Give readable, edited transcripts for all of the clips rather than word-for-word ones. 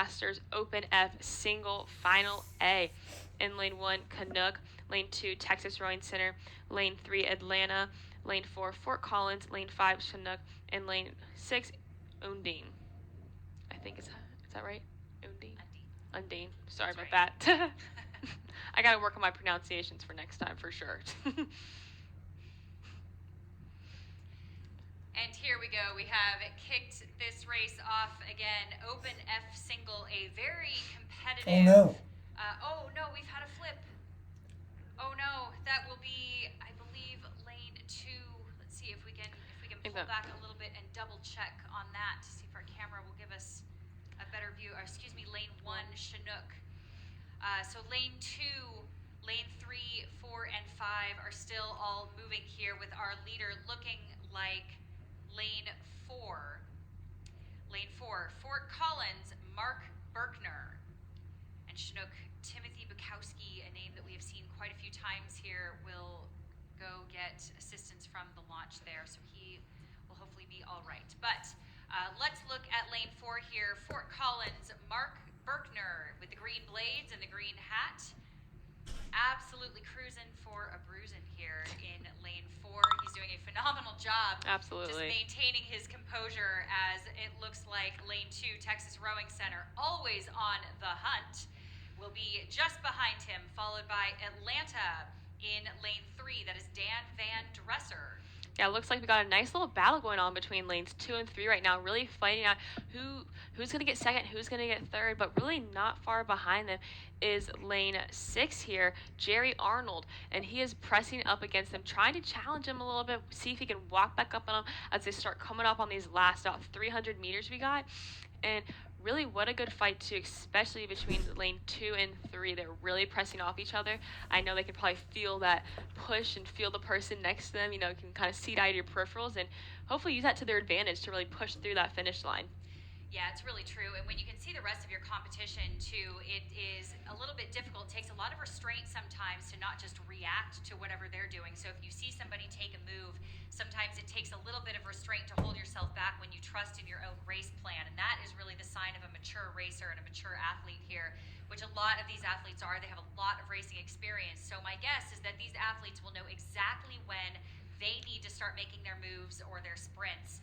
Masters Open F Single Final A. In lane 1, Canuck. Lane 2, Texas Rowing Center. Lane 3, Atlanta. Lane 4, Fort Collins. Lane 5, Chinook. And lane 6, Undine. I think is that right? Undine. Undine. Sorry about that. I gotta work on my pronunciations for next time for sure. And here we go. We have kicked this race off again. Open F Single, a very competitive. Oh no. Oh no, we've had a flip. Oh no, that will be, I believe, lane 2. Let's see if we can pull back a little bit and double check on that to see if our camera will give us a better view. Or excuse me, lane 1, Chinook. So lane 2, lane 3, 4, and 5 are still all moving here with our leader looking like lane 4. Lane 4, Fort Collins, Mark Berkner. And Chinook, Timothy Bukowski, a name that we have seen quite a few times here, will go get assistance from the launch there, so he will hopefully be all right. But let's look at lane 4 here. Fort Collins, Mark Berkner with the green blades and the green hat. Absolutely cruising for a bruising here in lane 4. He's doing a phenomenal job. Absolutely. Just maintaining his composure as it looks like lane 2, Texas Rowing Center, always on the hunt, will be just behind him, followed by Atlanta in lane 3. That is Dan Van Dresser. Yeah, it looks like we got a nice little battle going on between lanes 2 and 3 right now, really fighting out who's going to get second, who's going to get third, but really not far behind them is lane 6 here, Jerry Arnold, and he is pressing up against them, trying to challenge him a little bit, see if he can walk back up on them as they start coming up on these last about 300 meters we got. And really, what a good fight too, especially between lane 2 and 3. They're really pressing off each other. I know they can probably feel that push and feel the person next to them, can kind of see it out of your peripherals and hopefully use that to their advantage to really push through that finish line. Yeah, it's really true. And when you can see the rest of your competition too, it is a little bit difficult. It takes a lot of restraint sometimes to not just react to whatever they're doing. So if you see somebody take a move, sometimes it takes a little bit of restraint to hold yourself back when you trust in your own race plan. And that is really the sign of a mature racer and a mature athlete here, which a lot of these athletes are. They have a lot of racing experience. So my guess is that these athletes will know exactly when they need to start making their moves or their sprints.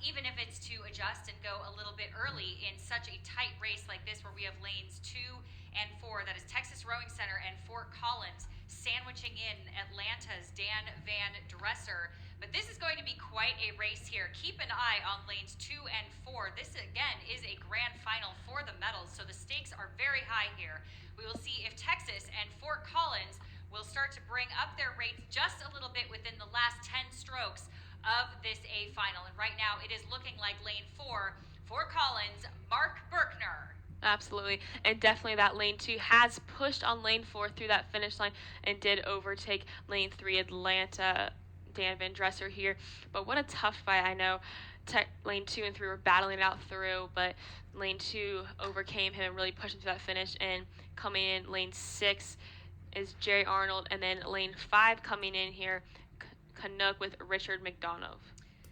Even if it's to adjust and go a little bit early in such a tight race like this where we have lanes 2 and 4, that is Texas Rowing Center and Fort Collins, sandwiching in Atlanta's Dan Van Dresser. But this is going to be quite a race here. Keep an eye on lanes 2 and 4. This, again, is a grand final for the medals, so the stakes are very high here. We will see if Texas and Fort Collins will start to bring up their rates just a little bit within the last 10 strokes of this A final. And right now it is looking like lane 4, Fort Collins, Mark Berkner. Absolutely, and definitely that lane 2 has pushed on lane 4 through that finish line and did overtake lane 3, Atlanta, Dan Van Dresser here. But what a tough fight. I know lane 2 and 3 were battling it out through, but lane 2 overcame him and really pushed him to that finish. And coming in lane 6 is Jerry Arnold, and then lane 5 coming in here, Canuck with Richard McDonough.